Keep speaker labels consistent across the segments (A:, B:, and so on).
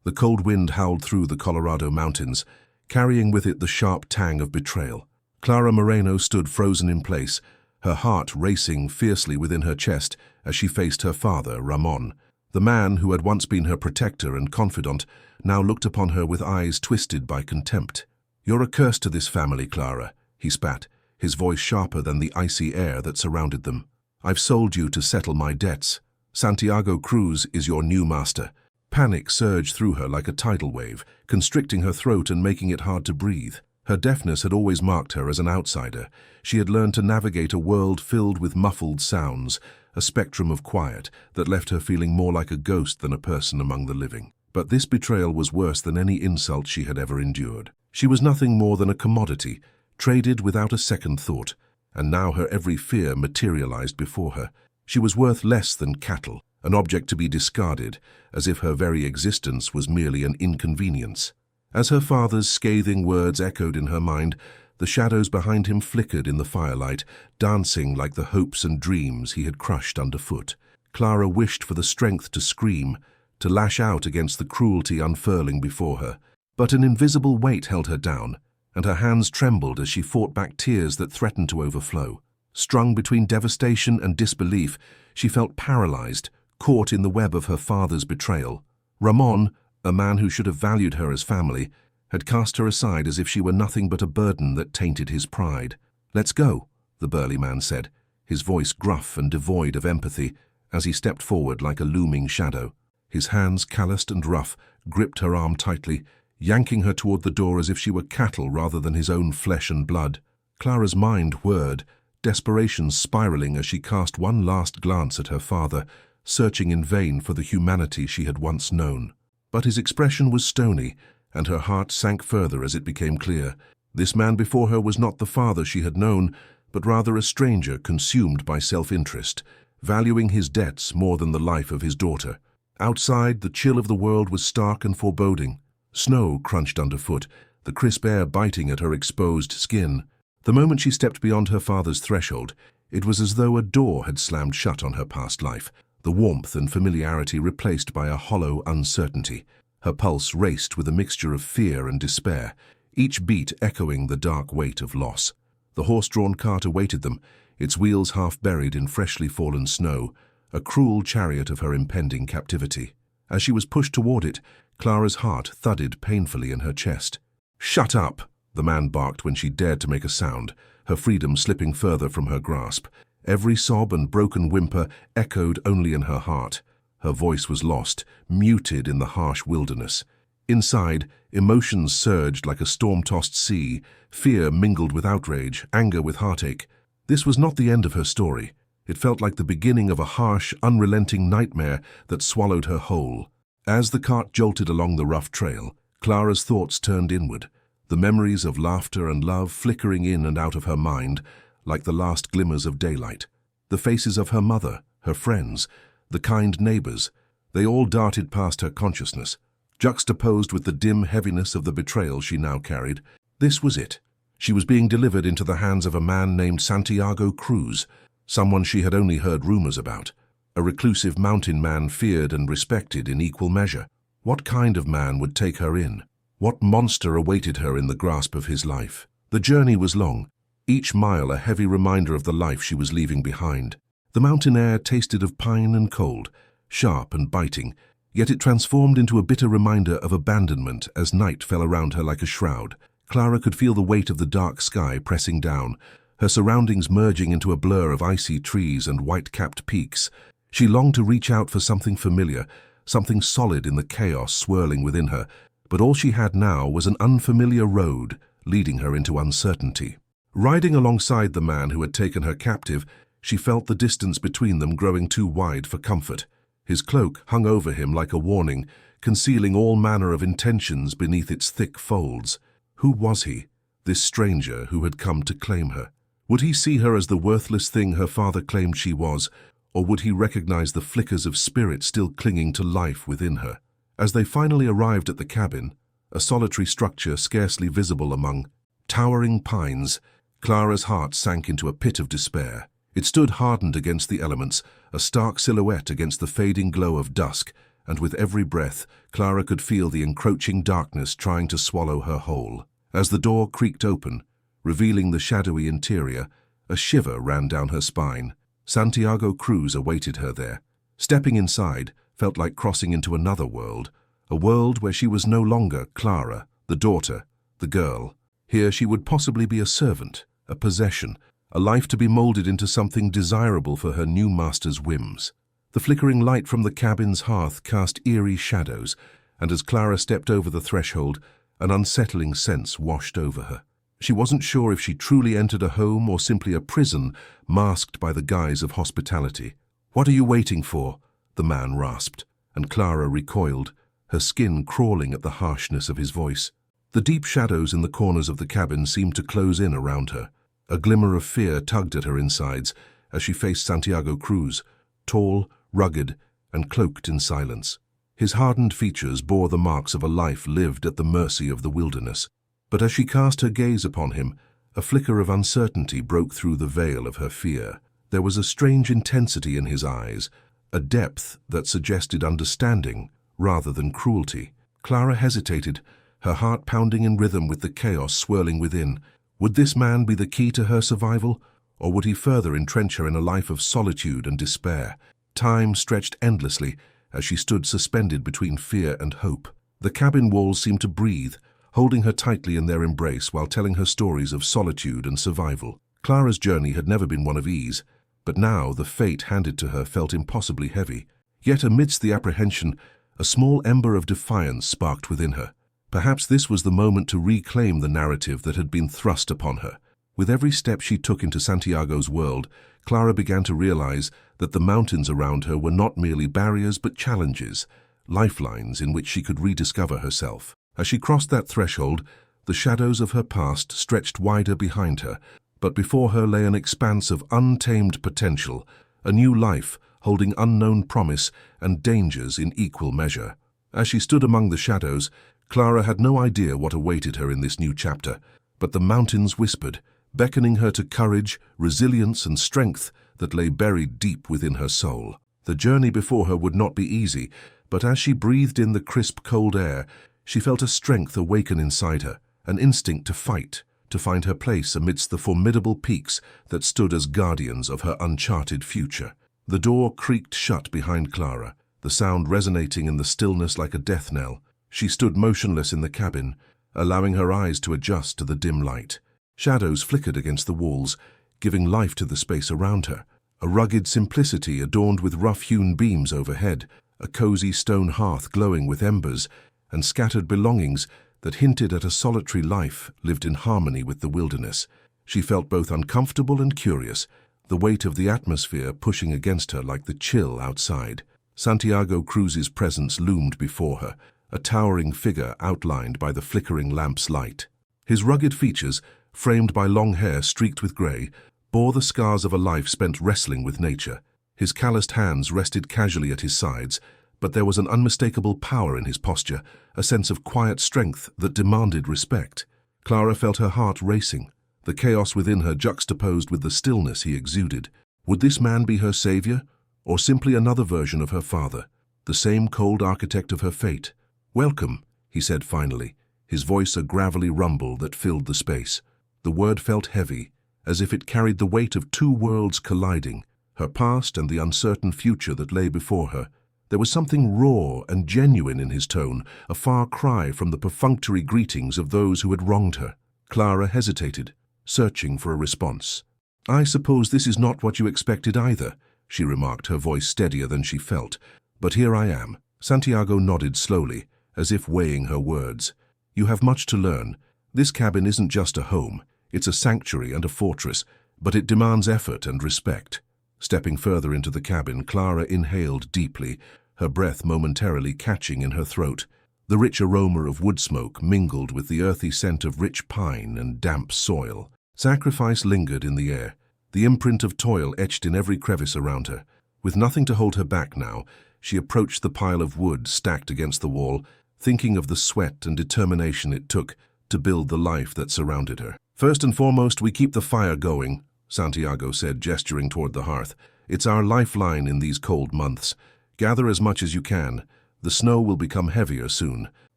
A: The cold wind howled through the Colorado mountains, carrying with it the sharp tang of betrayal. Clara Moreno stood frozen in place, her heart racing fiercely within her chest as she faced her father, Ramon. The man who had once been her protector and confidant now looked upon her with eyes twisted by contempt. "You're a curse to this family, Clara," he spat, his voice sharper than the icy air that surrounded them. "I've sold you to settle my debts. Santiago Cruz is your new master." Panic surged through her like a tidal wave, constricting her throat and making it hard to breathe. Her deafness had always marked her as an outsider. She had learned to navigate a world filled with muffled sounds, a spectrum of quiet that left her feeling more like a ghost than a person among the living. But this betrayal was worse than any insult she had ever endured. She was nothing more than a commodity, traded without a second thought, and now her every fear materialized before her. She was worth less than cattle, an object to be discarded, as if her very existence was merely an inconvenience. As her father's scathing words echoed in her mind, the shadows behind him flickered in the firelight, dancing like the hopes and dreams he had crushed underfoot. Clara wished for the strength to scream, to lash out against the cruelty unfurling before her. But an invisible weight held her down, and her hands trembled as she fought back tears that threatened to overflow. Strung between devastation and disbelief, she felt paralyzed, caught in the web of her father's betrayal. Ramon, a man who should have valued her as family, had cast her aside as if she were nothing but a burden that tainted his pride. "Let's go," the burly man said, his voice gruff and devoid of empathy, as he stepped forward like a looming shadow. His hands, calloused and rough, gripped her arm tightly, yanking her toward the door as if she were cattle rather than his own flesh and blood. Clara's mind whirred, desperation spiraling as she cast one last glance at her father, searching in vain for the humanity she had once known. But his expression was stony, and her heart sank further as it became clear. This man before her was not the father she had known, but rather a stranger consumed by self-interest, valuing his debts more than the life of his daughter. Outside, the chill of the world was stark and foreboding. Snow crunched underfoot, the crisp air biting at her exposed skin. The moment she stepped beyond her father's threshold, it was as though a door had slammed shut on her past life, the warmth and familiarity replaced by a hollow uncertainty. Her pulse raced with a mixture of fear and despair, each beat echoing the dark weight of loss. The horse-drawn cart awaited them, its wheels half buried in freshly fallen snow, a cruel chariot of her impending captivity. As she was pushed toward it, Clara's heart thudded painfully in her chest. "Shut up!" the man barked when she dared to make a sound, her freedom slipping further from her grasp. Every sob and broken whimper echoed only in her heart. Her voice was lost, muted in the harsh wilderness. Inside, emotions surged like a storm-tossed sea, fear mingled with outrage, anger with heartache. This was not the end of her story. It felt like the beginning of a harsh, unrelenting nightmare that swallowed her whole. As the cart jolted along the rough trail, Clara's thoughts turned inward, the memories of laughter and love flickering in and out of her mind like the last glimmers of daylight. The faces of her mother, her friends, the kind neighbors, they all darted past her consciousness, juxtaposed with the dim heaviness of the betrayal she now carried. This was it. She was being delivered into the hands of a man named Santiago Cruz, someone she had only heard rumors about. A reclusive mountain man feared and respected in equal measure. What kind of man would take her in? What monster awaited her in the grasp of his life? The journey was long, each mile a heavy reminder of the life she was leaving behind. The mountain air tasted of pine and cold, sharp and biting, yet it transformed into a bitter reminder of abandonment as night fell around her like a shroud. Clara could feel the weight of the dark sky pressing down, her surroundings merging into a blur of icy trees and white-capped peaks. She longed to reach out for something familiar, something solid in the chaos swirling within her, but all she had now was an unfamiliar road leading her into uncertainty. Riding alongside the man who had taken her captive, she felt the distance between them growing too wide for comfort. His cloak hung over him like a warning, concealing all manner of intentions beneath its thick folds. Who was he, this stranger who had come to claim her? Would he see her as the worthless thing her father claimed she was, or would he recognize the flickers of spirit still clinging to life within her? As they finally arrived at the cabin, a solitary structure scarcely visible among towering pines, Clara's heart sank into a pit of despair. It stood hardened against the elements, a stark silhouette against the fading glow of dusk, and with every breath, Clara could feel the encroaching darkness trying to swallow her whole. As the door creaked open, revealing the shadowy interior, a shiver ran down her spine. Santiago Cruz awaited her there. Stepping inside felt like crossing into another world, a world where she was no longer Clara, the daughter, the girl. Here she would possibly be a servant, a possession, a life to be molded into something desirable for her new master's whims. The flickering light from the cabin's hearth cast eerie shadows, and as Clara stepped over the threshold, an unsettling sense washed over her. She wasn't sure if she truly entered a home or simply a prison masked by the guise of hospitality. "What are you waiting for?" the man rasped, and Clara recoiled, her skin crawling at the harshness of his voice. The deep shadows in the corners of the cabin seemed to close in around her. A glimmer of fear tugged at her insides as she faced Santiago Cruz, tall, rugged, and cloaked in silence. His hardened features bore the marks of a life lived at the mercy of the wilderness. But as she cast her gaze upon him, a flicker of uncertainty broke through the veil of her fear. There was a strange intensity in his eyes, a depth that suggested understanding rather than cruelty. Clara hesitated, her heart pounding in rhythm with the chaos swirling within. Would this man be the key to her survival, or would he further entrench her in a life of solitude and despair? Time stretched endlessly as she stood suspended between fear and hope. The cabin walls seemed to breathe, holding her tightly in their embrace while telling her stories of solitude and survival. Clara's journey had never been one of ease, but now the fate handed to her felt impossibly heavy. Yet amidst the apprehension, a small ember of defiance sparked within her. Perhaps this was the moment to reclaim the narrative that had been thrust upon her. With every step she took into Santiago's world, Clara began to realize that the mountains around her were not merely barriers but challenges, lifelines in which she could rediscover herself. As she crossed that threshold, the shadows of her past stretched wider behind her, but before her lay an expanse of untamed potential, a new life holding unknown promise and dangers in equal measure. As she stood among the shadows, Clara had no idea what awaited her in this new chapter, but the mountains whispered, beckoning her to courage, resilience, and strength that lay buried deep within her soul. The journey before her would not be easy, but as she breathed in the crisp, cold air, she felt a strength awaken inside her, an instinct to fight, to find her place amidst the formidable peaks that stood as guardians of her uncharted future. The door creaked shut behind Clara, the sound resonating in the stillness like a death knell. She stood motionless in the cabin, allowing her eyes to adjust to the dim light. Shadows flickered against the walls, giving life to the space around her. A rugged simplicity adorned with rough-hewn beams overhead, a cozy stone hearth glowing with embers, and scattered belongings that hinted at a solitary life lived in harmony with the wilderness. She felt both uncomfortable and curious, the weight of the atmosphere pushing against her like the chill outside. Santiago Cruz's presence loomed before her, a towering figure outlined by the flickering lamp's light. His rugged features, framed by long hair streaked with grey, bore the scars of a life spent wrestling with nature. His calloused hands rested casually at his sides, but there was an unmistakable power in his posture, a sense of quiet strength that demanded respect. Clara felt her heart racing, the chaos within her juxtaposed with the stillness he exuded. Would this man be her savior, or simply another version of her father, the same cold architect of her fate? "Welcome," he said finally, his voice a gravelly rumble that filled the space. The word felt heavy, as if it carried the weight of two worlds colliding, her past and the uncertain future that lay before her. There was something raw and genuine in his tone, a far cry from the perfunctory greetings of those who had wronged her. Clara hesitated, searching for a response. "I suppose this is not what you expected either," she remarked, her voice steadier than she felt. "But here I am." Santiago nodded slowly, as if weighing her words. "You have much to learn. This cabin isn't just a home. It's a sanctuary and a fortress, but it demands effort and respect." Stepping further into the cabin, Clara inhaled deeply, her breath momentarily catching in her throat. The rich aroma of wood smoke mingled with the earthy scent of rich pine and damp soil. Sacrifice lingered in the air, the imprint of toil etched in every crevice around her. With nothing to hold her back now, she approached the pile of wood stacked against the wall, thinking of the sweat and determination it took to build the life that surrounded her. "First and foremost, we keep the fire going," Santiago said, gesturing toward the hearth. "It's our lifeline in these cold months. Gather as much as you can. The snow will become heavier soon.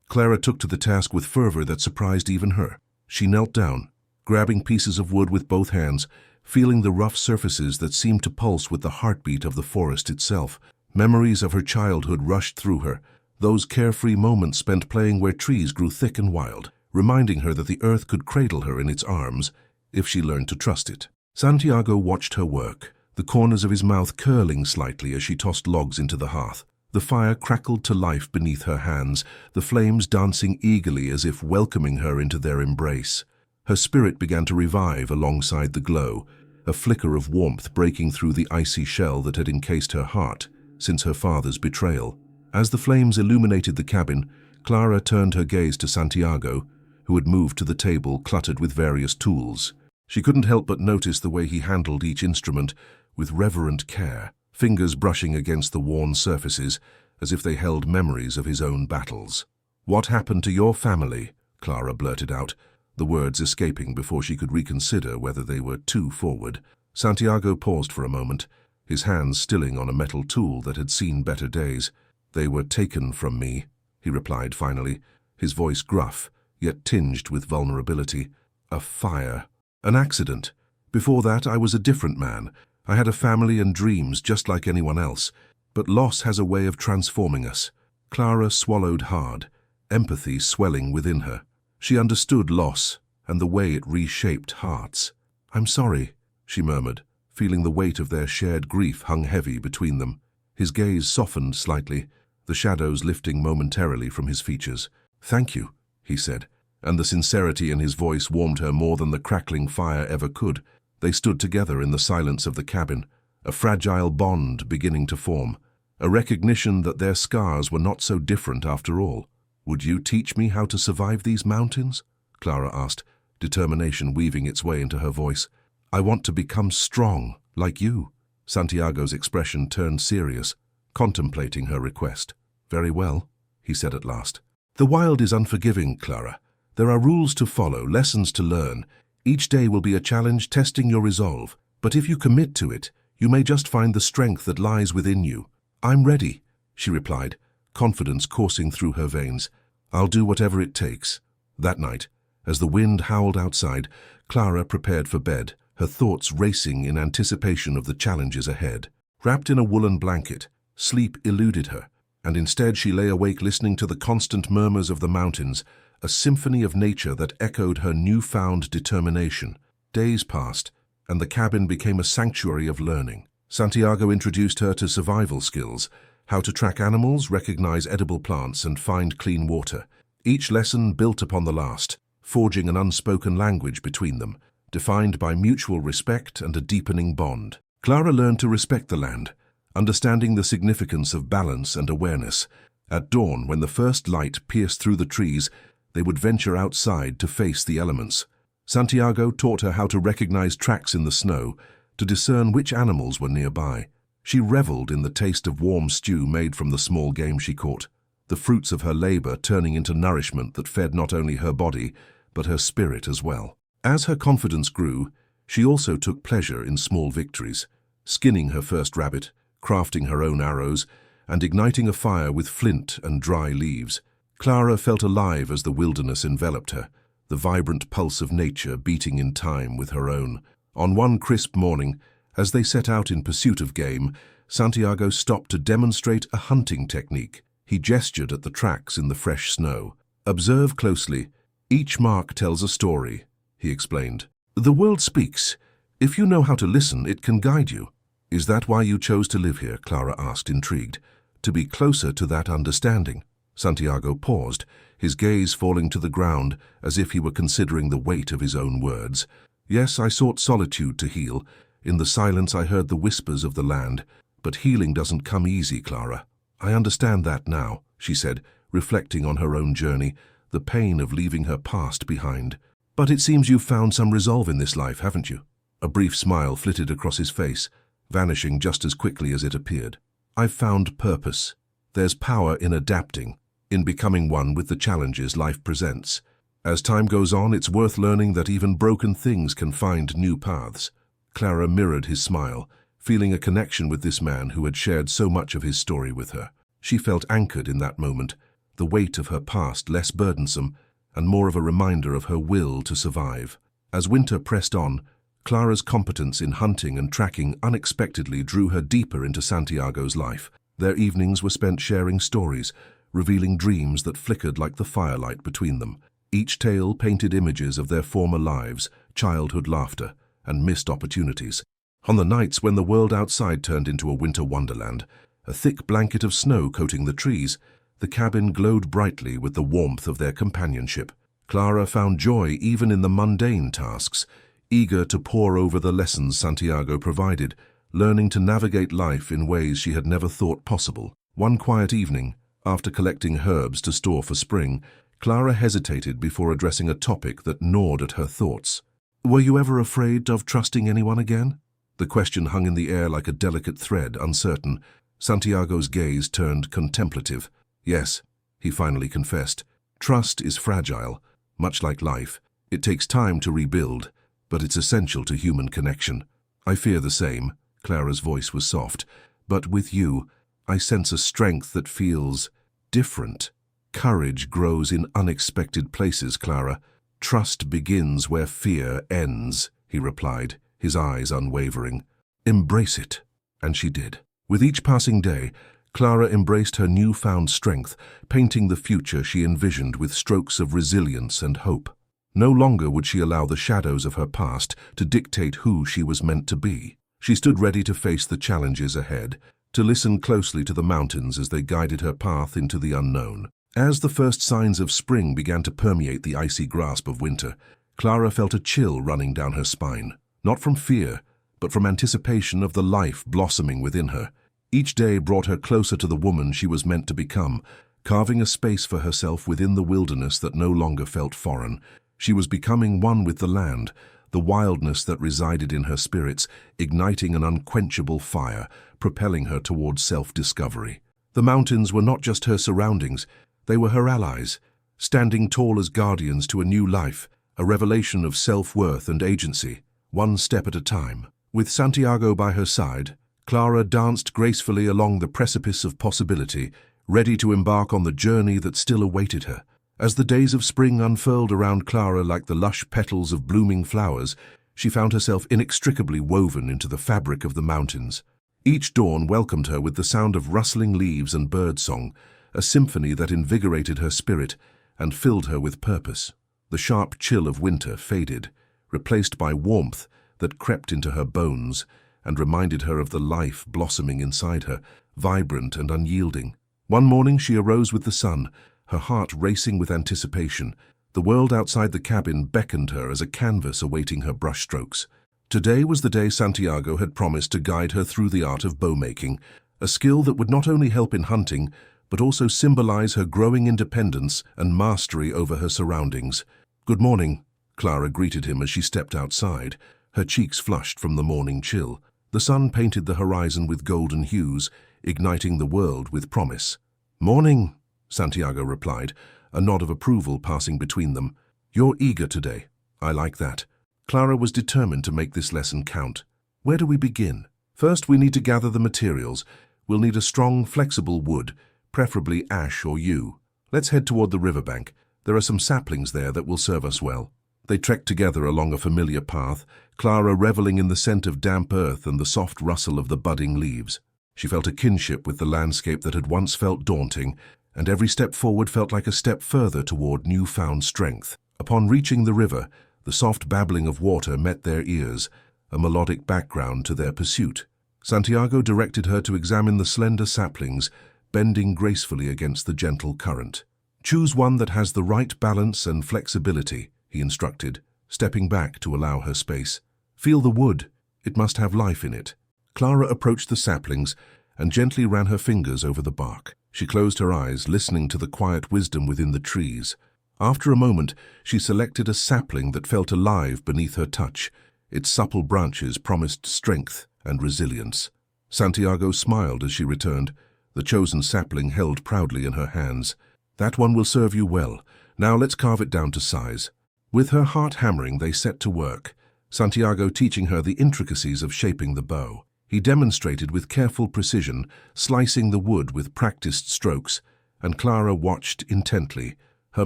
A: Clara took to the task with fervor that surprised even her. She knelt down, grabbing pieces of wood with both hands, feeling the rough surfaces that seemed to pulse with the heartbeat of the forest itself. Memories of her childhood rushed through her, those carefree moments spent playing where trees grew thick and wild, reminding her that the earth could cradle her in its arms if she learned to trust it. Santiago watched her work, the corners of his mouth curling slightly as she tossed logs into the hearth. The fire crackled to life beneath her hands, the flames dancing eagerly as if welcoming her into their embrace. Her spirit began to revive alongside the glow, a flicker of warmth breaking through the icy shell that had encased her heart since her father's betrayal. As the flames illuminated the cabin, Clara turned her gaze to Santiago, who had moved to the table cluttered with various tools. She couldn't help but notice the way he handled each instrument with reverent care, fingers brushing against the worn surfaces as if they held memories of his own battles. "What happened to your family?" Clara blurted out, the words escaping before she could reconsider whether they were too forward. Santiago paused for a moment, his hands stilling on a metal tool that had seen better days. "They were taken from me," he replied finally, his voice gruff, yet tinged with vulnerability. "A fire. An accident. Before that, I was a different man. I had a family and dreams just like anyone else, but loss has a way of transforming us." Clara swallowed hard, empathy swelling within her. She understood loss and the way it reshaped hearts. "I'm sorry," she murmured, feeling the weight of their shared grief hung heavy between them. His gaze softened slightly, the shadows lifting momentarily from his features. "Thank you," he said, and the sincerity in his voice warmed her more than the crackling fire ever could. They stood together in the silence of the cabin, a fragile bond beginning to form, a recognition that their scars were not so different after all. "Would you teach me how to survive these mountains?" Clara asked, determination weaving its way into her voice. "I want to become strong, like you." Santiago's expression turned serious, contemplating her request. "Very well," he said at last. "The wild is unforgiving, Clara. There are rules to follow, lessons to learn. Each day will be a challenge testing your resolve, but if you commit to it, you may just find the strength that lies within you." "I'm ready," she replied, confidence coursing through her veins. "I'll do whatever it takes." That night, as the wind howled outside, Clara prepared for bed, her thoughts racing in anticipation of the challenges ahead. Wrapped in a woolen blanket, sleep eluded her, and instead she lay awake listening to the constant murmurs of the mountains, a symphony of nature that echoed her newfound determination. Days passed, and the cabin became a sanctuary of learning. Santiago introduced her to survival skills, how to track animals, recognize edible plants, and find clean water. Each lesson built upon the last, forging an unspoken language between them, defined by mutual respect and a deepening bond. Clara learned to respect the land, understanding the significance of balance and awareness. At dawn, when the first light pierced through the trees, they would venture outside to face the elements. Santiago taught her how to recognize tracks in the snow, to discern which animals were nearby. She reveled in the taste of warm stew made from the small game she caught, the fruits of her labor turning into nourishment that fed not only her body, but her spirit as well. As her confidence grew, she also took pleasure in small victories, skinning her first rabbit, crafting her own arrows, and igniting a fire with flint and dry leaves. Clara felt alive as the wilderness enveloped her, the vibrant pulse of nature beating in time with her own. On one crisp morning, as they set out in pursuit of game, Santiago stopped to demonstrate a hunting technique. He gestured at the tracks in the fresh snow. "Observe closely. Each mark tells a story," he explained. "The world speaks. If you know how to listen, it can guide you." "Is that why you chose to live here?" Clara asked, intrigued. "To be closer to that understanding?" Santiago paused, his gaze falling to the ground as if he were considering the weight of his own words. "Yes, I sought solitude to heal. In the silence I heard the whispers of the land. But healing doesn't come easy, Clara. I understand that now," she said, reflecting on her own journey, the pain of leaving her past behind. "But it seems you've found some resolve in this life, haven't you?" A brief smile flitted across his face, vanishing just as quickly as it appeared. "I've found purpose. There's power in adapting, in becoming one with the challenges life presents. As time goes on, it's worth learning that even broken things can find new paths." Clara mirrored his smile, feeling a connection with this man who had shared so much of his story with her. She felt anchored in that moment, the weight of her past less burdensome and more of a reminder of her will to survive. As winter pressed on, Clara's competence in hunting and tracking unexpectedly drew her deeper into Santiago's life. Their evenings were spent sharing stories, revealing dreams that flickered like the firelight between them. Each tale painted images of their former lives, childhood laughter, and missed opportunities. On the nights when the world outside turned into a winter wonderland, a thick blanket of snow coating the trees, the cabin glowed brightly with the warmth of their companionship. Clara found joy even in the mundane tasks, eager to pore over the lessons Santiago provided, learning to navigate life in ways she had never thought possible. One quiet evening, after collecting herbs to store for spring, Clara hesitated before addressing a topic that gnawed at her thoughts. "Were you ever afraid of trusting anyone again?" The question hung in the air like a delicate thread, uncertain. Santiago's gaze turned contemplative. "Yes," he finally confessed. "Trust is fragile, much like life. It takes time to rebuild, but it's essential to human connection." "I fear the same." Clara's voice was soft. "But with you, I sense a strength that feels different. Courage grows in unexpected places, Clara. Trust begins where fear ends," he replied, his eyes unwavering. "Embrace it." And she did. With each passing day, Clara embraced her newfound strength, painting the future she envisioned with strokes of resilience and hope. No longer would she allow the shadows of her past to dictate who she was meant to be. She stood ready to face the challenges ahead, to listen closely to the mountains as they guided her path into the unknown. As the first signs of spring began to permeate the icy grasp of winter, Clara felt a chill running down her spine, not from fear, but from anticipation of the life blossoming within her. Each day brought her closer to the woman she was meant to become, carving a space for herself within the wilderness that no longer felt foreign. She was becoming one with the land, the wildness that resided in her spirits, igniting an unquenchable fire, propelling her towards self-discovery. The mountains were not just her surroundings, they were her allies, standing tall as guardians to a new life, a revelation of self-worth and agency, one step at a time. With Santiago by her side, Clara danced gracefully along the precipice of possibility, ready to embark on the journey that still awaited her. As the days of spring unfurled around Clara like the lush petals of blooming flowers, she found herself inextricably woven into the fabric of the mountains. Each dawn welcomed her with the sound of rustling leaves and birdsong, a symphony that invigorated her spirit and filled her with purpose. The sharp chill of winter faded, replaced by warmth that crept into her bones and reminded her of the life blossoming inside her, vibrant and unyielding. One morning she arose with the sun, her heart racing with anticipation. The world outside the cabin beckoned her as a canvas awaiting her brushstrokes. Today was the day Santiago had promised to guide her through the art of bow-making, a skill that would not only help in hunting, but also symbolize her growing independence and mastery over her surroundings. "Good morning," Clara greeted him as she stepped outside, her cheeks flushed from the morning chill. The sun painted the horizon with golden hues, igniting the world with promise. "Morning," Santiago replied, a nod of approval passing between them. "You're eager today. I like that." Clara was determined to make this lesson count. "Where do we begin?" "First, we need to gather the materials. We'll need a strong, flexible wood, preferably ash or yew. Let's head toward the riverbank. There are some saplings there that will serve us well." They trekked together along a familiar path, Clara reveling in the scent of damp earth and the soft rustle of the budding leaves. She felt a kinship with the landscape that had once felt daunting, and every step forward felt like a step further toward newfound strength. Upon reaching the river, the soft babbling of water met their ears, a melodic background to their pursuit. Santiago directed her to examine the slender saplings, bending gracefully against the gentle current. "Choose one that has the right balance and flexibility," he instructed, stepping back to allow her space. "Feel the wood. It must have life in it." Clara approached the saplings and gently ran her fingers over the bark. She closed her eyes, listening to the quiet wisdom within the trees. After a moment, she selected a sapling that felt alive beneath her touch. Its supple branches promised strength and resilience. Santiago smiled as she returned, the chosen sapling held proudly in her hands. "That one will serve you well. Now let's carve it down to size." With her heart hammering, they set to work, Santiago teaching her the intricacies of shaping the bow. He demonstrated with careful precision, slicing the wood with practiced strokes, and Clara watched intently, her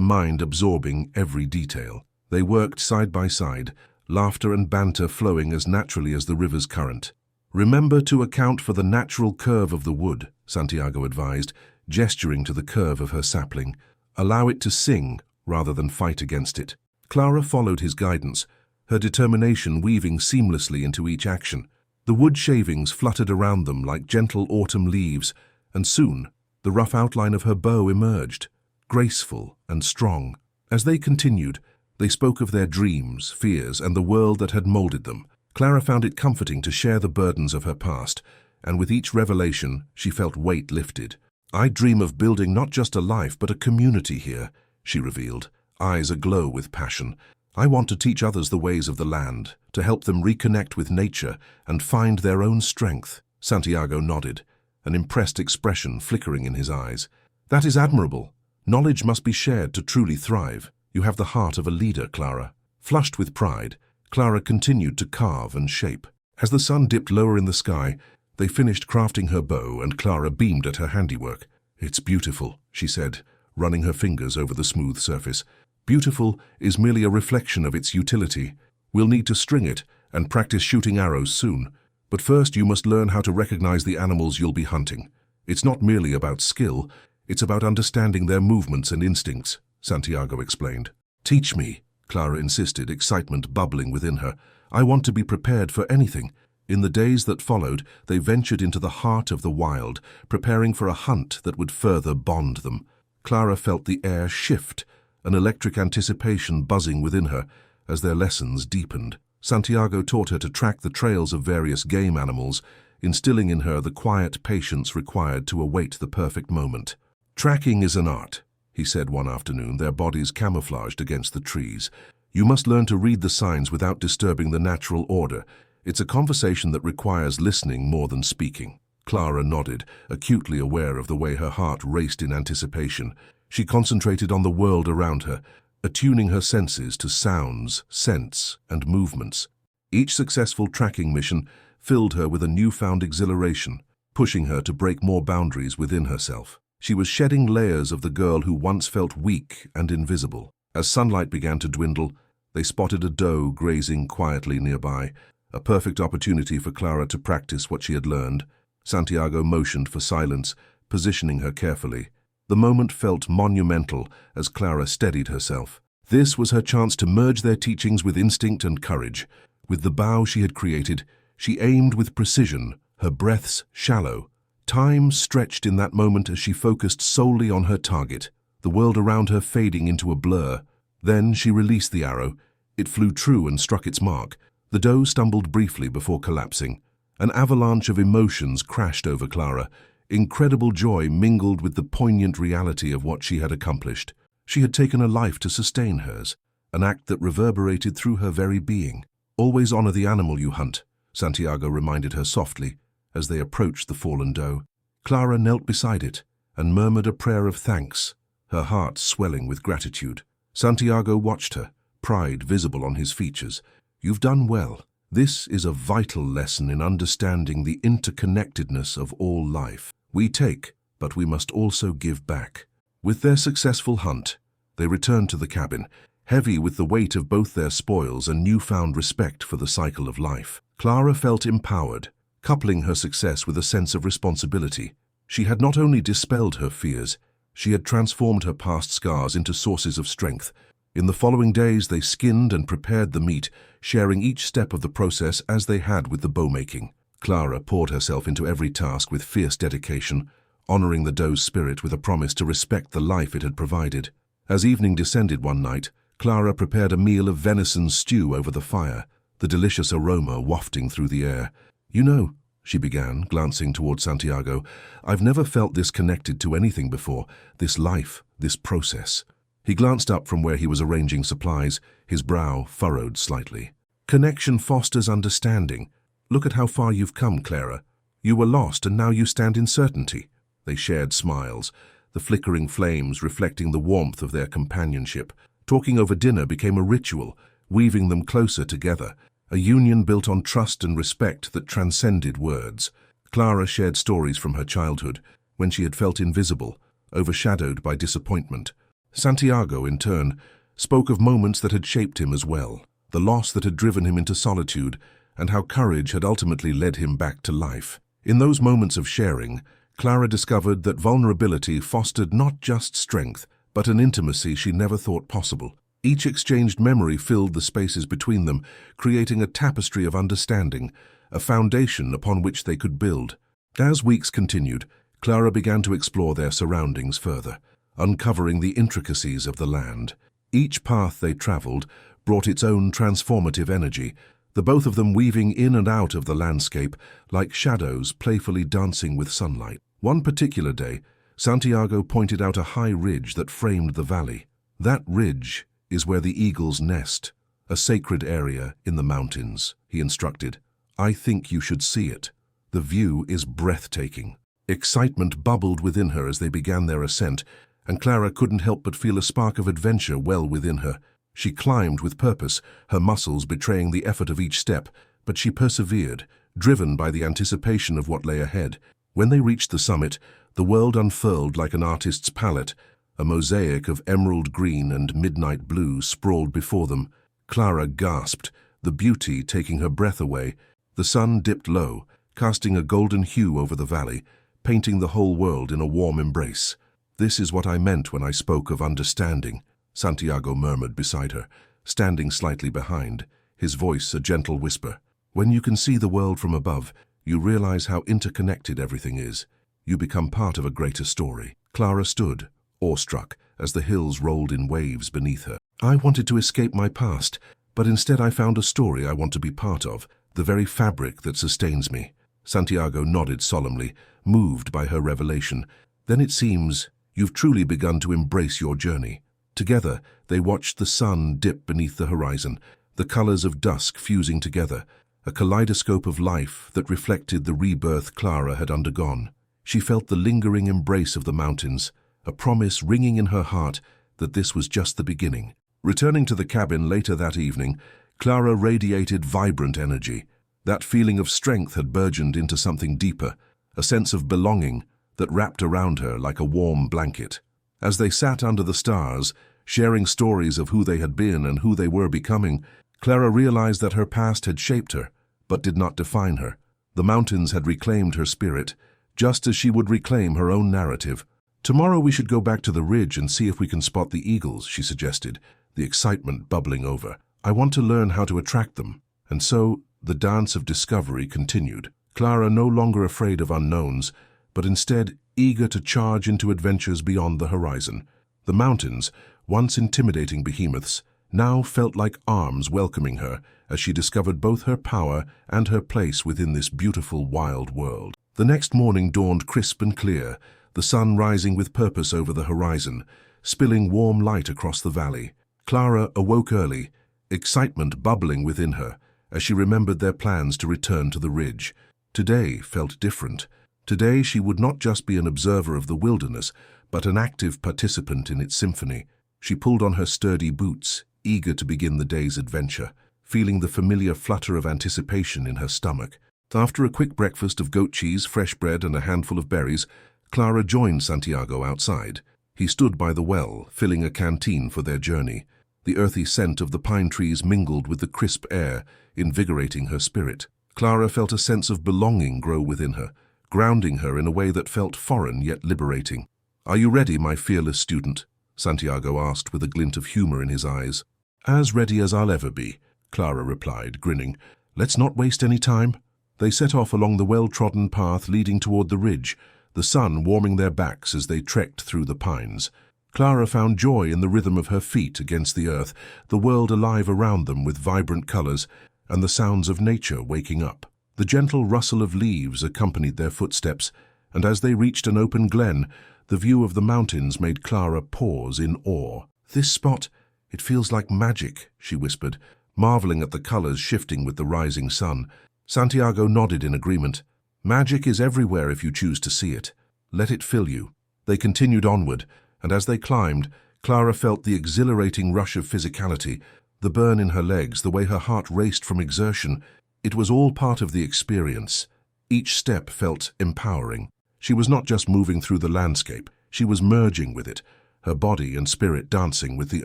A: mind absorbing every detail. They worked side by side, laughter and banter flowing as naturally as the river's current. "Remember to account for the natural curve of the wood," Santiago advised, gesturing to the curve of her sapling. "Allow it to sing rather than fight against it." Clara followed his guidance, her determination weaving seamlessly into each action. The wood shavings fluttered around them like gentle autumn leaves, and soon the rough outline of her bow emerged, graceful and strong. As they continued, they spoke of their dreams, fears, and the world that had molded them. Clara found it comforting to share the burdens of her past, and with each revelation, she felt weight lifted. "I dream of building not just a life, but a community here," she revealed, eyes aglow with passion. "I want to teach others the ways of the land, to help them reconnect with nature and find their own strength." Santiago nodded, an impressed expression flickering in his eyes. "That is admirable. Knowledge must be shared to truly thrive. You have the heart of a leader, Clara." Flushed with pride, Clara continued to carve and shape. As the sun dipped lower in the sky, they finished crafting her bow, and Clara beamed at her handiwork. "It's beautiful," she said, running her fingers over the smooth surface. "Beautiful is merely a reflection of its utility. We'll need to string it and practice shooting arrows soon. But first you must learn how to recognize the animals you'll be hunting. It's not merely about skill, it's about understanding their movements and instincts," Santiago explained. "Teach me," Clara insisted, excitement bubbling within her. "I want to be prepared for anything." In the days that followed, they ventured into the heart of the wild, preparing for a hunt that would further bond them. Clara felt the air shift, an electric anticipation buzzing within her as their lessons deepened. Santiago taught her to track the trails of various game animals, instilling in her the quiet patience required to await the perfect moment. "Tracking is an art," he said one afternoon, their bodies camouflaged against the trees. "You must learn to read the signs without disturbing the natural order. It's a conversation that requires listening more than speaking." Clara nodded, acutely aware of the way her heart raced in anticipation. She concentrated on the world around her, attuning her senses to sounds, scents, and movements. Each successful tracking mission filled her with a newfound exhilaration, pushing her to break more boundaries within herself. She was shedding layers of the girl who once felt weak and invisible. As sunlight began to dwindle, they spotted a doe grazing quietly nearby, a perfect opportunity for Clara to practice what she had learned. Santiago motioned for silence, positioning her carefully. The moment felt monumental as Clara steadied herself. This was her chance to merge their teachings with instinct and courage. With the bow she had created, she aimed with precision, her breaths shallow. Time stretched in that moment as she focused solely on her target, the world around her fading into a blur. Then she released the arrow. It flew true and struck its mark. The doe stumbled briefly before collapsing. An avalanche of emotions crashed over Clara. Incredible joy mingled with the poignant reality of what she had accomplished. She had taken a life to sustain hers, an act that reverberated through her very being. "Always honor the animal you hunt," Santiago reminded her softly as they approached the fallen doe. Clara knelt beside it and murmured a prayer of thanks, her heart swelling with gratitude. Santiago watched her, pride visible on his features. "You've done well. This is a vital lesson in understanding the interconnectedness of all life. We take, but we must also give back." With their successful hunt, they returned to the cabin, heavy with the weight of both their spoils and newfound respect for the cycle of life. Clara felt empowered, coupling her success with a sense of responsibility. She had not only dispelled her fears, she had transformed her past scars into sources of strength. In the following days, they skinned and prepared the meat, sharing each step of the process as they had with the bow-making. Clara poured herself into every task with fierce dedication, honoring the doe's spirit with a promise to respect the life it had provided. As evening descended one night, Clara prepared a meal of venison stew over the fire, the delicious aroma wafting through the air. "You know," she began, glancing toward Santiago, "I've never felt this connected to anything before, this life, this process." He glanced up from where he was arranging supplies, his brow furrowed slightly. "Connection fosters understanding. Look at how far you've come, Clara. You were lost and now you stand in certainty." They shared smiles, the flickering flames reflecting the warmth of their companionship. Talking over dinner became a ritual, weaving them closer together, a union built on trust and respect that transcended words. Clara shared stories from her childhood, when she had felt invisible, overshadowed by disappointment. Santiago, in turn, spoke of moments that had shaped him as well, the loss that had driven him into solitude, and how courage had ultimately led him back to life. In those moments of sharing, Clara discovered that vulnerability fostered not just strength, but an intimacy she never thought possible. Each exchanged memory filled the spaces between them, creating a tapestry of understanding, a foundation upon which they could build. As weeks continued, Clara began to explore their surroundings further, uncovering the intricacies of the land. Each path they traveled brought its own transformative energy, the both of them weaving in and out of the landscape like shadows playfully dancing with sunlight. One particular day, Santiago pointed out a high ridge that framed the valley. That ridge is where the eagles nest, a sacred area in the mountains, he instructed. I think you should see it. The view is breathtaking. Excitement bubbled within her as they began their ascent, and Clara couldn't help but feel a spark of adventure well within her. She climbed with purpose, her muscles betraying the effort of each step, but she persevered, driven by the anticipation of what lay ahead. When they reached the summit, the world unfurled like an artist's palette. A mosaic of emerald green and midnight blue sprawled before them. Clara gasped, the beauty taking her breath away. The sun dipped low, casting a golden hue over the valley, painting the whole world in a warm embrace. This is what I meant when I spoke of understanding, Santiago murmured beside her, standing slightly behind, his voice a gentle whisper. When you can see the world from above, you realize how interconnected everything is. You become part of a greater story. Clara stood, awestruck, as the hills rolled in waves beneath her. I wanted to escape my past, but instead I found a story I want to be part of, the very fabric that sustains me. Santiago nodded solemnly, moved by her revelation. Then it seems you've truly begun to embrace your journey. Together, they watched the sun dip beneath the horizon, the colors of dusk fusing together, a kaleidoscope of life that reflected the rebirth Clara had undergone. She felt the lingering embrace of the mountains, a promise ringing in her heart that this was just the beginning. Returning to the cabin later that evening, Clara radiated vibrant energy. That feeling of strength had burgeoned into something deeper, a sense of belonging that wrapped around her like a warm blanket. As they sat under the stars, sharing stories of who they had been and who they were becoming, Clara realized that her past had shaped her, but did not define her. The mountains had reclaimed her spirit, just as she would reclaim her own narrative. Tomorrow we should go back to the ridge and see if we can spot the eagles, she suggested, the excitement bubbling over. I want to learn how to attract them. And so, the dance of discovery continued. Clara no longer afraid of unknowns, but instead eager to charge into adventures beyond the horizon. The mountains, once intimidating behemoths, now felt like arms welcoming her as she discovered both her power and her place within this beautiful wild world. The next morning dawned crisp and clear, the sun rising with purpose over the horizon, spilling warm light across the valley. Clara awoke early, excitement bubbling within her as she remembered their plans to return to the ridge. Today felt different. Today she would not just be an observer of the wilderness, but an active participant in its symphony. She pulled on her sturdy boots, eager to begin the day's adventure, feeling the familiar flutter of anticipation in her stomach. After a quick breakfast of goat cheese, fresh bread, and a handful of berries, Clara joined Santiago outside. He stood by the well, filling a canteen for their journey. The earthy scent of the pine trees mingled with the crisp air, invigorating her spirit. Clara felt a sense of belonging grow within her, grounding her in a way that felt foreign yet liberating. "Are you ready, my fearless student?" Santiago asked with a glint of humor in his eyes. "As ready as I'll ever be," Clara replied, grinning. "Let's not waste any time." They set off along the well-trodden path leading toward the ridge, the sun warming their backs as they trekked through the pines. Clara found joy in the rhythm of her feet against the earth, the world alive around them with vibrant colors, and the sounds of nature waking up. The gentle rustle of leaves accompanied their footsteps, and as they reached an open glen, the view of the mountains made Clara pause in awe. "This spot, it feels like magic," she whispered, marveling at the colors shifting with the rising sun. Santiago nodded in agreement. "Magic is everywhere if you choose to see it. Let it fill you." They continued onward, and as they climbed, Clara felt the exhilarating rush of physicality, The burn in her legs, the way her heart raced from exertion, it was all part of the experience. Each step felt empowering. She was not just moving through the landscape, she was merging with it, her body and spirit dancing with the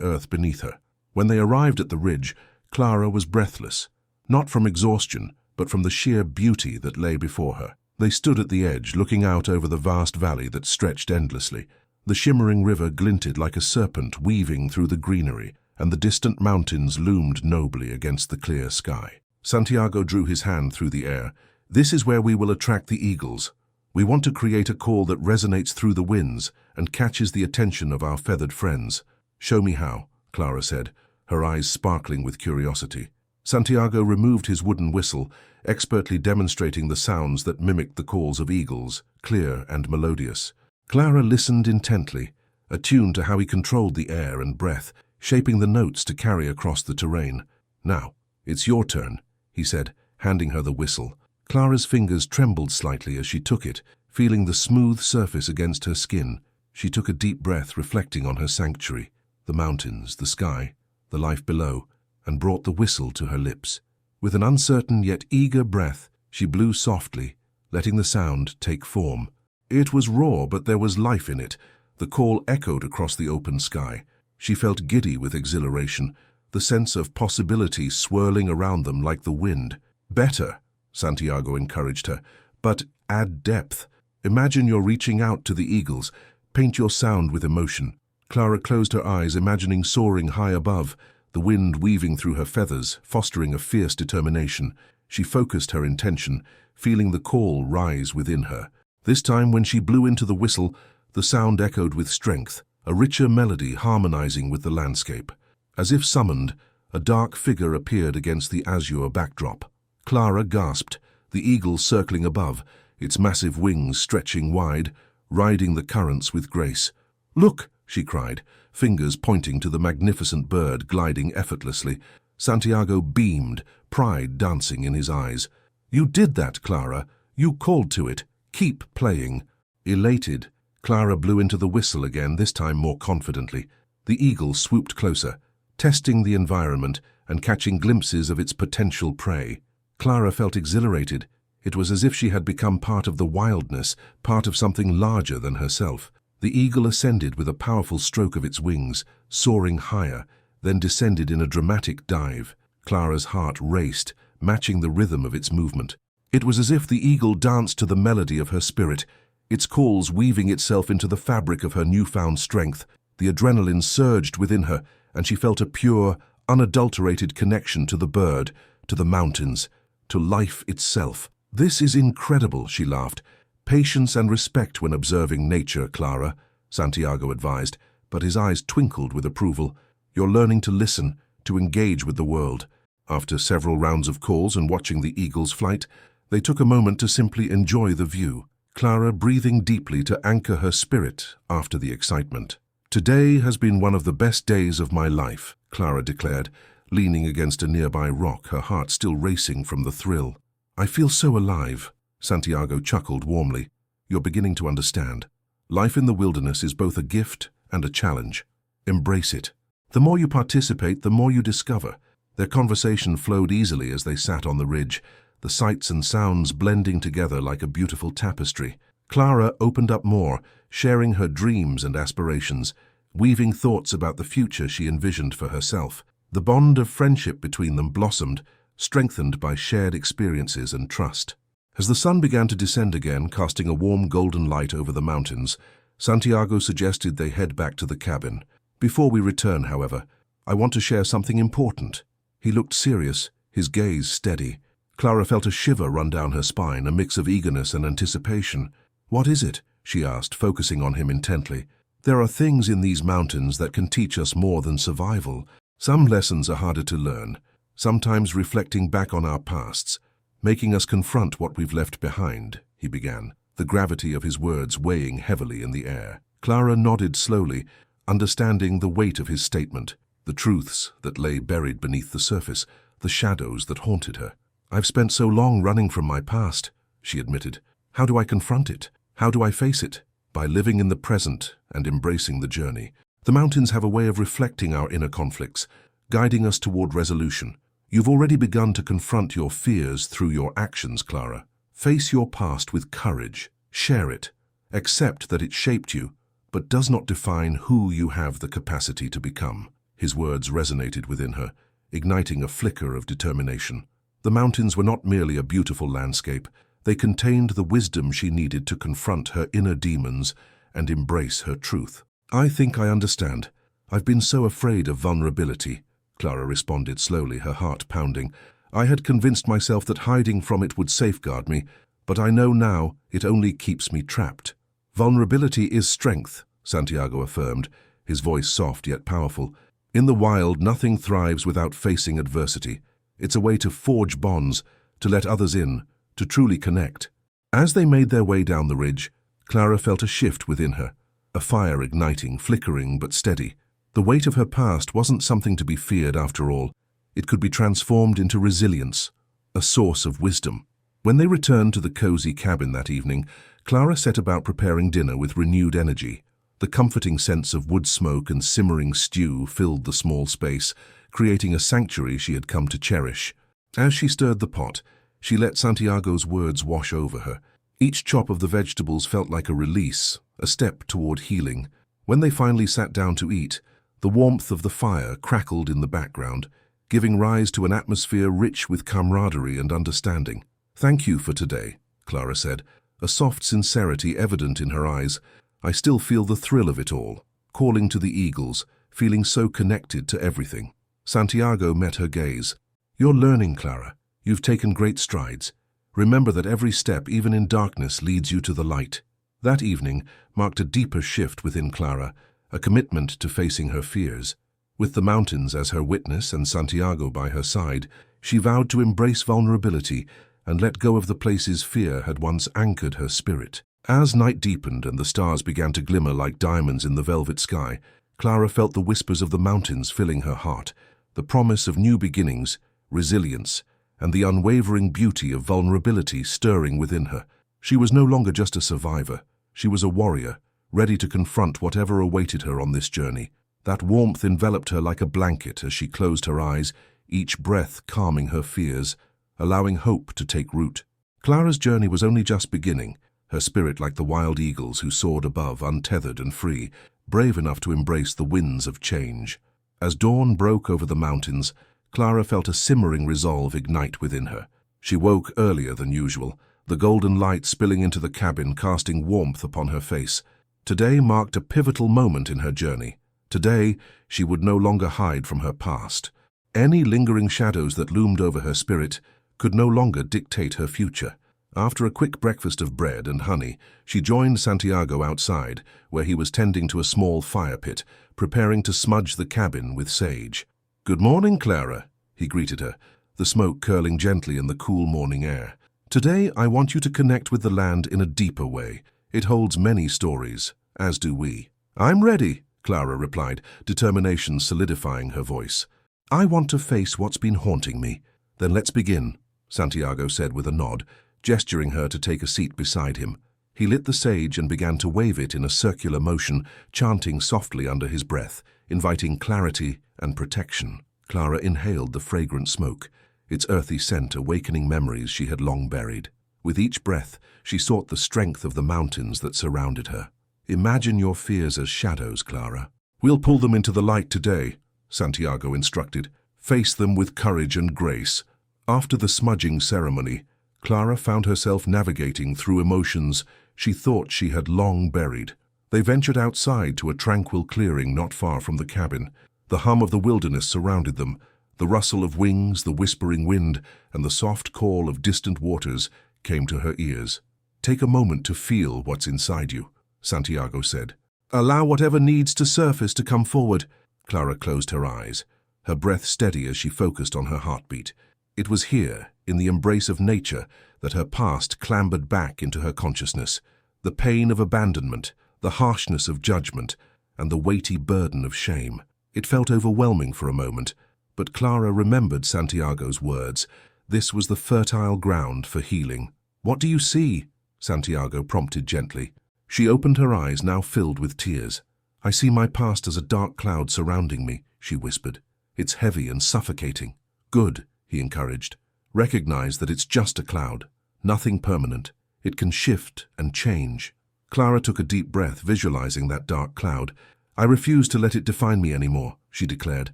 A: earth beneath her. When they arrived at the ridge, Clara was breathless, not from exhaustion, but from the sheer beauty that lay before her. They stood at the edge, looking out over the vast valley that stretched endlessly. The shimmering river glinted like a serpent weaving through the greenery, and the distant mountains loomed nobly against the clear sky. Santiago drew his hand through the air. "This is where we will attract the eagles. We want to create a call that resonates through the winds and catches the attention of our feathered friends." "Show me how," Clara said, her eyes sparkling with curiosity. Santiago removed his wooden whistle, expertly demonstrating the sounds that mimicked the calls of eagles, clear and melodious. Clara listened intently, attuned to how he controlled the air and breath, shaping the notes to carry across the terrain. "Now, it's your turn," he said, handing her the whistle. Clara's fingers trembled slightly as she took it, feeling the smooth surface against her skin. She took a deep breath, reflecting on her sanctuary, the mountains, the sky, the life below, and brought the whistle to her lips. With an uncertain yet eager breath, she blew softly, letting the sound take form. It was raw, but there was life in it. The call echoed across the open sky. She felt giddy with exhilaration, the sense of possibility swirling around them like the wind. "Better," Santiago encouraged her, "but add depth. Imagine you're reaching out to the eagles. Paint your sound with emotion." Clara closed her eyes, imagining soaring high above, the wind weaving through her feathers, fostering a fierce determination. She focused her intention, feeling the call rise within her. This time, when she blew into the whistle, the sound echoed with strength, a richer melody harmonizing with the landscape. As if summoned, a dark figure appeared against the azure backdrop. Clara gasped, the eagle circling above, its massive wings stretching wide, riding the currents with grace. "Look!" she cried, fingers pointing to the magnificent bird gliding effortlessly. Santiago beamed, pride dancing in his eyes. "You did that, Clara. You called to it. Keep playing." Elated, Clara blew into the whistle again, this time more confidently. The eagle swooped closer, testing the environment and catching glimpses of its potential prey. Clara felt exhilarated. It was as if she had become part of the wildness, part of something larger than herself. The eagle ascended with a powerful stroke of its wings, soaring higher, then descended in a dramatic dive. Clara's heart raced, matching the rhythm of its movement. It was as if the eagle danced to the melody of her spirit, its calls weaving itself into the fabric of her newfound strength. The adrenaline surged within her, and she felt a pure, unadulterated connection to the bird, to the mountains, to life itself. "This is incredible," she laughed. "Patience and respect when observing nature, Clara," Santiago advised, but his eyes twinkled with approval. "You're learning to listen, to engage with the world." After several rounds of calls and watching the eagle's flight, they took a moment to simply enjoy the view, Clara breathing deeply to anchor her spirit after the excitement. "Today has been one of the best days of my life," Clara declared, leaning against a nearby rock, her heart still racing from the thrill. "I feel so alive," Santiago chuckled warmly. "You're beginning to understand. Life in the wilderness is both a gift and a challenge. Embrace it. The more you participate, the more you discover." Their conversation flowed easily as they sat on the ridge, the sights and sounds blending together like a beautiful tapestry. Clara opened up more, sharing her dreams and aspirations, weaving thoughts about the future she envisioned for herself. The bond of friendship between them blossomed, strengthened by shared experiences and trust. As the sun began to descend again, casting a warm golden light over the mountains, Santiago suggested they head back to the cabin. "Before we return, however, I want to share something important." He looked serious, his gaze steady. Clara felt a shiver run down her spine, a mix of eagerness and anticipation. "What is it?" she asked, focusing on him intently. "There are things in these mountains that can teach us more than survival. Some lessons are harder to learn, sometimes reflecting back on our pasts, making us confront what we've left behind," he began, the gravity of his words weighing heavily in the air. Clara nodded slowly, understanding the weight of his statement, the truths that lay buried beneath the surface, the shadows that haunted her. "I've spent so long running from my past," she admitted. "How do I confront it? How do I face it?" "By living in the present and embracing the journey. The mountains have a way of reflecting our inner conflicts, guiding us toward resolution. You've already begun to confront your fears through your actions, Clara. Face your past with courage. Share it. Accept that it shaped you, but does not define who you have the capacity to become. His words resonated within her, igniting a flicker of determination. The mountains were not merely a beautiful landscape. They contained the wisdom she needed to confront her inner demons and embrace her truth. I think I understand. I've been so afraid of vulnerability, Clara responded slowly, her heart pounding. I had convinced myself that hiding from it would safeguard me, but I know now it only keeps me trapped. Vulnerability is strength, Santiago affirmed, his voice soft yet powerful. In the wild, nothing thrives without facing adversity. It's a way to forge bonds, to let others in, to truly connect. As they made their way down the ridge, Clara felt a shift within her, a fire igniting, flickering but steady. The weight of her past wasn't something to be feared after all. It could be transformed into resilience, a source of wisdom. When they returned to the cozy cabin that evening, Clara set about preparing dinner with renewed energy. The comforting sense of wood smoke and simmering stew filled the small space, creating a sanctuary she had come to cherish. As she stirred the pot, she let Santiago's words wash over her. Each chop of the vegetables felt like a release, a step toward healing. When they finally sat down to eat, the warmth of the fire crackled in the background, giving rise to an atmosphere rich with camaraderie and understanding. "Thank you for today," Clara said, a soft sincerity evident in her eyes. "I still feel the thrill of it all, calling to the eagles, feeling so connected to everything." Santiago met her gaze. "You're learning, Clara. You've taken great strides. Remember that every step, even in darkness, leads you to the light." That evening marked a deeper shift within Clara, a commitment to facing her fears. With the mountains as her witness and Santiago by her side, she vowed to embrace vulnerability and let go of the places fear had once anchored her spirit. As night deepened and the stars began to glimmer like diamonds in the velvet sky, Clara felt the whispers of the mountains filling her heart, the promise of new beginnings, resilience, and the unwavering beauty of vulnerability stirring within her. She was no longer just a survivor. She was a warrior, ready to confront whatever awaited her on this journey. That warmth enveloped her like a blanket as she closed her eyes, each breath calming her fears, allowing hope to take root. Clara's journey was only just beginning, her spirit like the wild eagles who soared above, untethered and free, brave enough to embrace the winds of change. As dawn broke over the mountains, Clara felt a simmering resolve ignite within her. She woke earlier than usual, the golden light spilling into the cabin, casting warmth upon her face. Today marked a pivotal moment in her journey. Today, she would no longer hide from her past. Any lingering shadows that loomed over her spirit could no longer dictate her future. After a quick breakfast of bread and honey, she joined Santiago outside, where he was tending to a small fire pit, preparing to smudge the cabin with sage. "Good morning, Clara," he greeted her, the smoke curling gently in the cool morning air. "Today I want you to connect with the land in a deeper way. It holds many stories, as do we." "I'm ready," Clara replied, determination solidifying her voice. "I want to face what's been haunting me." "Then let's begin," Santiago said with a nod, gesturing her to take a seat beside him. He lit the sage and began to wave it in a circular motion, chanting softly under his breath, inviting clarity and protection. Clara inhaled the fragrant smoke, its earthy scent awakening memories she had long buried. With each breath, she sought the strength of the mountains that surrounded her. "Imagine your fears as shadows, Clara. We'll pull them into the light today," Santiago instructed. "Face them with courage and grace." After the smudging ceremony, Clara found herself navigating through emotions she thought she had long buried. They ventured outside to a tranquil clearing not far from the cabin. The hum of the wilderness surrounded them, the rustle of wings, the whispering wind, and the soft call of distant waters came to her ears. "Take a moment to feel what's inside you," Santiago said. "Allow whatever needs to surface to come forward." Clara closed her eyes, her breath steady as she focused on her heartbeat. It was here, in the embrace of nature, that her past clambered back into her consciousness. The pain of abandonment, the harshness of judgment, and the weighty burden of shame. It felt overwhelming for a moment, but Clara remembered Santiago's words. This was the fertile ground for healing. "What do you see?" Santiago prompted gently. She opened her eyes, now filled with tears. "I see my past as a dark cloud surrounding me," she whispered. It's heavy and suffocating. Good, he encouraged. Recognize that it's just a cloud. Nothing permanent. It can shift and change. Clara took a deep breath, visualizing that dark cloud. I refuse to let it define me anymore, she declared,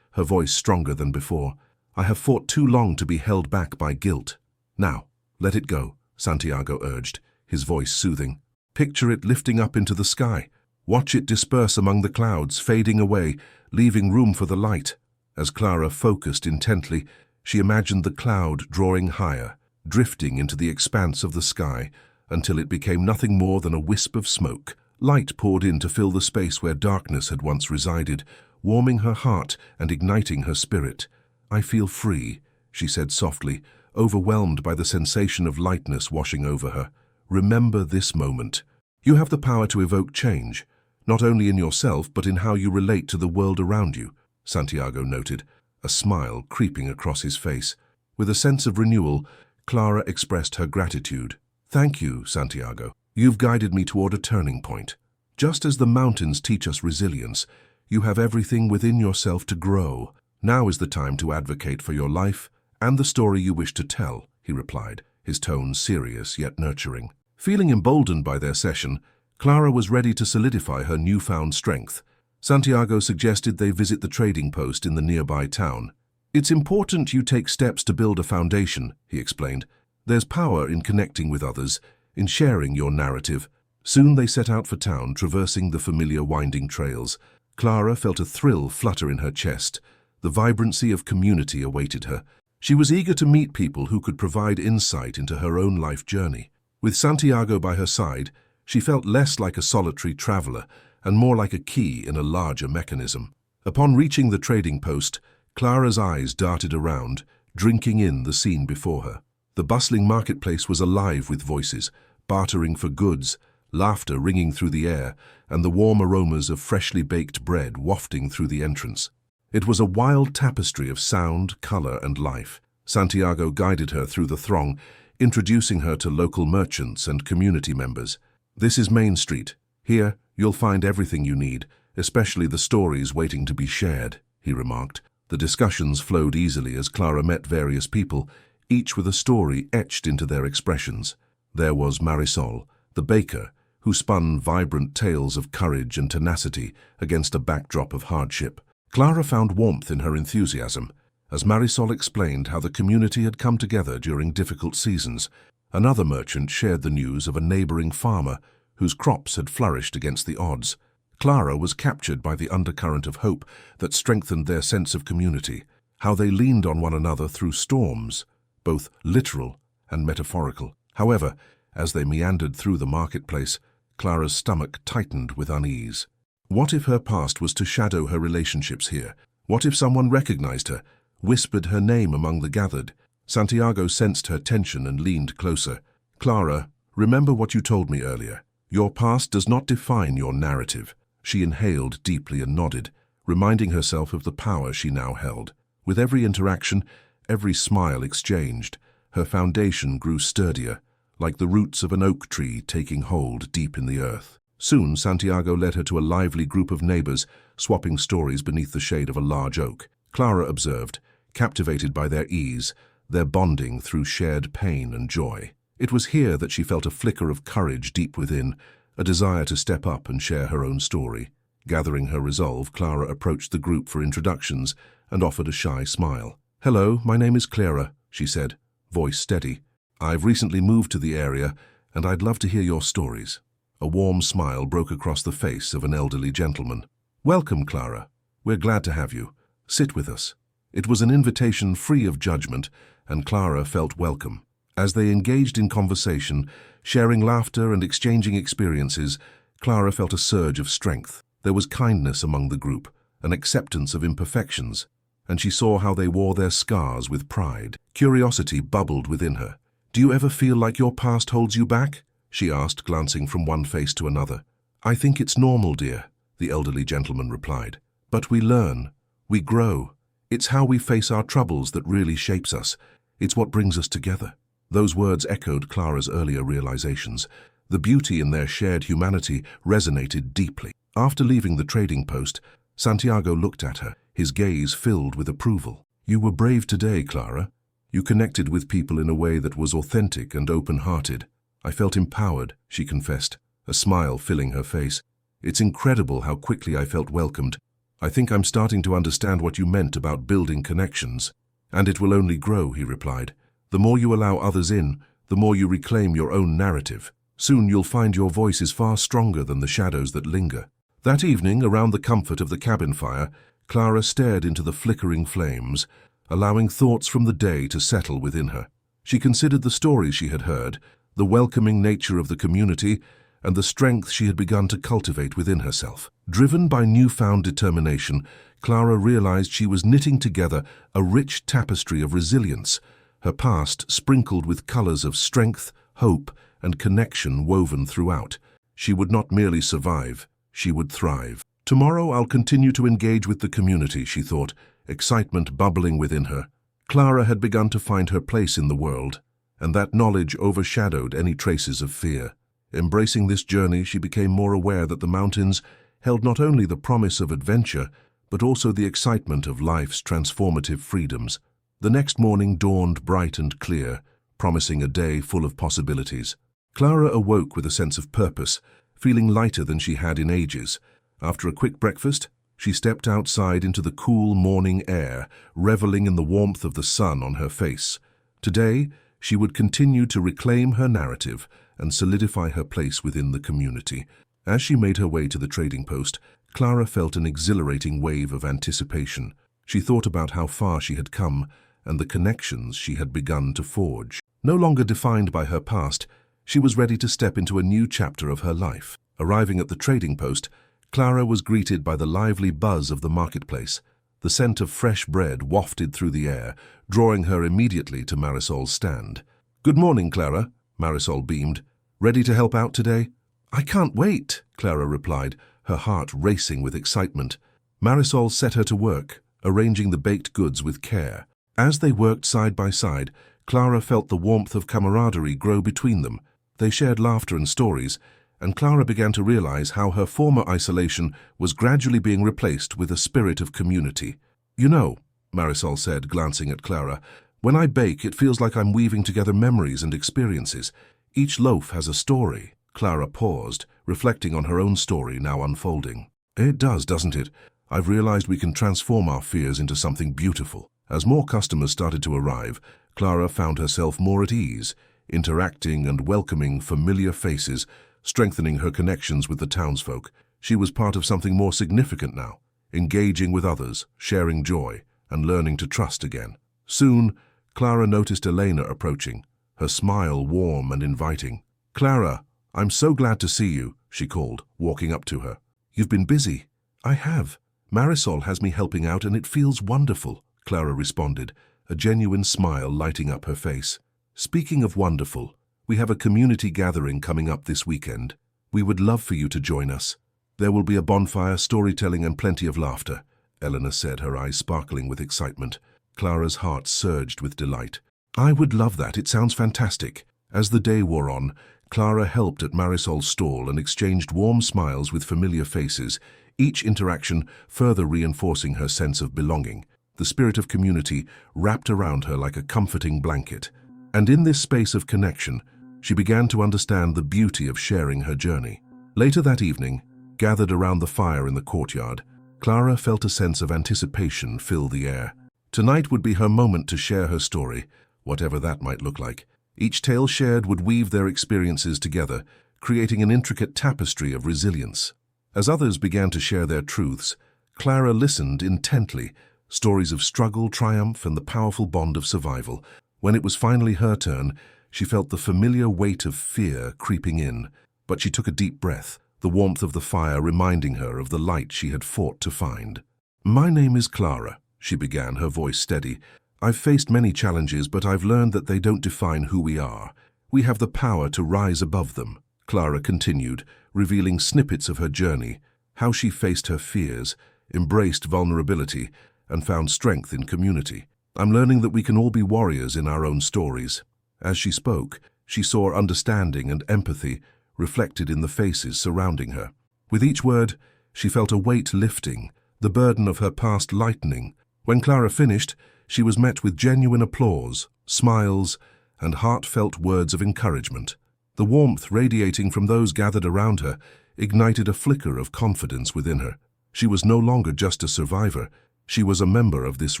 A: her voice stronger than before. I have fought too long to be held back by guilt. Now, let it go, Santiago urged, his voice soothing. Picture it lifting up into the sky. Watch it disperse among the clouds, fading away, leaving room for the light. As Clara focused intently, she imagined the cloud drawing higher, drifting into the expanse of the sky, until it became nothing more than a wisp of smoke. Light poured in to fill the space where darkness had once resided, warming her heart and igniting her spirit. I feel free, she said softly, overwhelmed by the sensation of lightness washing over her. Remember this moment. You have the power to evoke change, not only in yourself but in how you relate to the world around you, Santiago noted, a smile creeping across his face. With a sense of renewal, Clara expressed her gratitude. Thank you, Santiago. You've guided me toward a turning point. Just as the mountains teach us resilience, you have everything within yourself to grow. Now is the time to advocate for your life and the story you wish to tell, he replied, his tone serious yet nurturing. Feeling emboldened by their session, Clara was ready to solidify her newfound strength. Santiago suggested they visit the trading post in the nearby town. It's important you take steps to build a foundation, he explained. There's power in connecting with others, in sharing your narrative. Soon they set out for town, traversing the familiar winding trails. Clara felt a thrill flutter in her chest. The vibrancy of community awaited her. She was eager to meet people who could provide insight into her own life journey. With Santiago by her side, she felt less like a solitary traveler and more like a key in a larger mechanism. Upon reaching the trading post, Clara's eyes darted around, drinking in the scene before her. The bustling marketplace was alive with voices, bartering for goods, laughter ringing through the air, and the warm aromas of freshly baked bread wafting through the entrance. It was a wild tapestry of sound, color, and life. Santiago guided her through the throng, introducing her to local merchants and community members. This is Main Street. Here, you'll find everything you need, especially the stories waiting to be shared, he remarked. The discussions flowed easily as Clara met various people, each with a story etched into their expressions. There was Marisol, the baker, who spun vibrant tales of courage and tenacity against a backdrop of hardship. Clara found warmth in her enthusiasm, as Marisol explained how the community had come together during difficult seasons. Another merchant shared the news of a neighboring farmer whose crops had flourished against the odds. Clara was captured by the undercurrent of hope that strengthened their sense of community, how they leaned on one another through storms, both literal and metaphorical. However, as they meandered through the marketplace, Clara's stomach tightened with unease. What if her past was to shadow her relationships here? What if someone recognized her, whispered her name among the gathered? Santiago sensed her tension and leaned closer. Clara, remember what you told me earlier. Your past does not define your narrative. She inhaled deeply and nodded, reminding herself of the power she now held. With every interaction, every smile exchanged, her foundation grew sturdier, like the roots of an oak tree taking hold deep in the earth. Soon, Santiago led her to a lively group of neighbors, swapping stories beneath the shade of a large oak. Clara observed, captivated by their ease, their bonding through shared pain and joy. It was here that she felt a flicker of courage deep within, a desire to step up and share her own story. Gathering her resolve, Clara approached the group for introductions and offered a shy smile. "Hello, my name is Clara," she said, voice steady. "I've recently moved to the area, and I'd love to hear your stories." A warm smile broke across the face of an elderly gentleman. "Welcome, Clara. We're glad to have you. Sit with us." It was an invitation free of judgment, and Clara felt welcome. As they engaged in conversation, sharing laughter and exchanging experiences, Clara felt a surge of strength. There was kindness among the group, an acceptance of imperfections, and she saw how they wore their scars with pride. Curiosity bubbled within her. "Do you ever feel like your past holds you back?" she asked, glancing from one face to another. "I think it's normal, dear," the elderly gentleman replied. "But we learn, we grow. It's how we face our troubles that really shapes us. It's what brings us together." Those words echoed Clara's earlier realizations. The beauty in their shared humanity resonated deeply. After leaving the trading post, Santiago looked at her, his gaze filled with approval. "You were brave today, Clara. You connected with people in a way that was authentic and open-hearted. I felt empowered," she confessed, a smile filling her face. "It's incredible how quickly I felt welcomed. I think I'm starting to understand what you meant about building connections." "And it will only grow," he replied. "The more you allow others in, the more you reclaim your own narrative. Soon you'll find your voice is far stronger than the shadows that linger." That evening, around the comfort of the cabin fire, Clara stared into the flickering flames, allowing thoughts from the day to settle within her. She considered the stories she had heard, the welcoming nature of the community, and the strength she had begun to cultivate within herself. Driven by newfound determination, Clara realized she was knitting together a rich tapestry of resilience, her past sprinkled with colors of strength, hope, and connection woven throughout. She would not merely survive, she would thrive. "Tomorrow I'll continue to engage with the community," she thought, excitement bubbling within her. Clara had begun to find her place in the world, and that knowledge overshadowed any traces of fear. Embracing this journey, she became more aware that the mountains held not only the promise of adventure, but also the excitement of life's transformative freedoms. The next morning dawned bright and clear, promising a day full of possibilities. Clara awoke with a sense of purpose, feeling lighter than she had in ages. After a quick breakfast, she stepped outside into the cool morning air, reveling in the warmth of the sun on her face. Today, she would continue to reclaim her narrative and solidify her place within the community. As she made her way to the trading post, Clara felt an exhilarating wave of anticipation. She thought about how far she had come and the connections she had begun to forge. No longer defined by her past, she was ready to step into a new chapter of her life. Arriving at the trading post, Clara was greeted by the lively buzz of the marketplace. The scent of fresh bread wafted through the air, drawing her immediately to Marisol's stand. "Good morning, Clara," Marisol beamed. "Ready to help out today?" "I can't wait," Clara replied, her heart racing with excitement. Marisol set her to work, arranging the baked goods with care. As they worked side by side, Clara felt the warmth of camaraderie grow between them. They shared laughter and stories, and Clara began to realize how her former isolation was gradually being replaced with a spirit of community. "You know," Marisol said, glancing at Clara, "when I bake, it feels like I'm weaving together memories and experiences. Each loaf has a story." Clara paused, reflecting on her own story now unfolding. "It does, doesn't it? I've realized we can transform our fears into something beautiful." As more customers started to arrive, Clara found herself more at ease, interacting and welcoming familiar faces, strengthening her connections with the townsfolk. She was part of something more significant now, engaging with others, sharing joy, and learning to trust again. Soon, Clara noticed Elena approaching, her smile warm and inviting. "Clara, I'm so glad to see you," she called, walking up to her. "You've been busy." "I have. Marisol has me helping out and it feels wonderful," Clara responded, a genuine smile lighting up her face. "Speaking of wonderful, we have a community gathering coming up this weekend. We would love for you to join us. There will be a bonfire, storytelling, and plenty of laughter," Eleanor said, her eyes sparkling with excitement. Clara's heart surged with delight. "I would love that. It sounds fantastic." As the day wore on, Clara helped at Marisol's stall and exchanged warm smiles with familiar faces, each interaction further reinforcing her sense of belonging. The spirit of community wrapped around her like a comforting blanket. And in this space of connection, she began to understand the beauty of sharing her journey. Later that evening, gathered around the fire in the courtyard, Clara felt a sense of anticipation fill the air. Tonight would be her moment to share her story, whatever that might look like. Each tale shared would weave their experiences together, creating an intricate tapestry of resilience. As others began to share their truths, Clara listened intently, stories of struggle, triumph, and the powerful bond of survival. When it was finally her turn, she felt the familiar weight of fear creeping in, but she took a deep breath, the warmth of the fire reminding her of the light she had fought to find. "My name is Clara," she began, her voice steady. "I've faced many challenges, but I've learned that they don't define who we are. We have the power to rise above them." Clara continued, revealing snippets of her journey, how she faced her fears, embraced vulnerability, and found strength in community. "I'm learning that we can all be warriors in our own stories." As she spoke, she saw understanding and empathy reflected in the faces surrounding her. With each word, she felt a weight lifting, the burden of her past lightening. When Clara finished, she was met with genuine applause, smiles, and heartfelt words of encouragement. The warmth radiating from those gathered around her ignited a flicker of confidence within her. She was no longer just a survivor, she was a member of this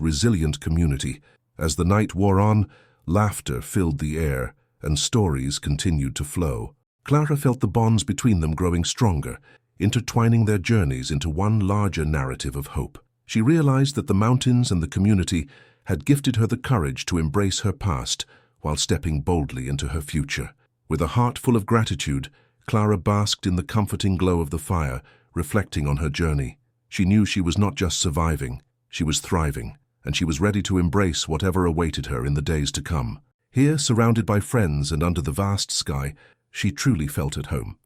A: resilient community. As the night wore on, laughter filled the air, and stories continued to flow. Clara felt the bonds between them growing stronger, intertwining their journeys into one larger narrative of hope. She realized that the mountains and the community had gifted her the courage to embrace her past while stepping boldly into her future. With a heart full of gratitude, Clara basked in the comforting glow of the fire, reflecting on her journey. She knew she was not just surviving, she was thriving, and she was ready to embrace whatever awaited her in the days to come. Here, surrounded by friends and under the vast sky, she truly felt at home.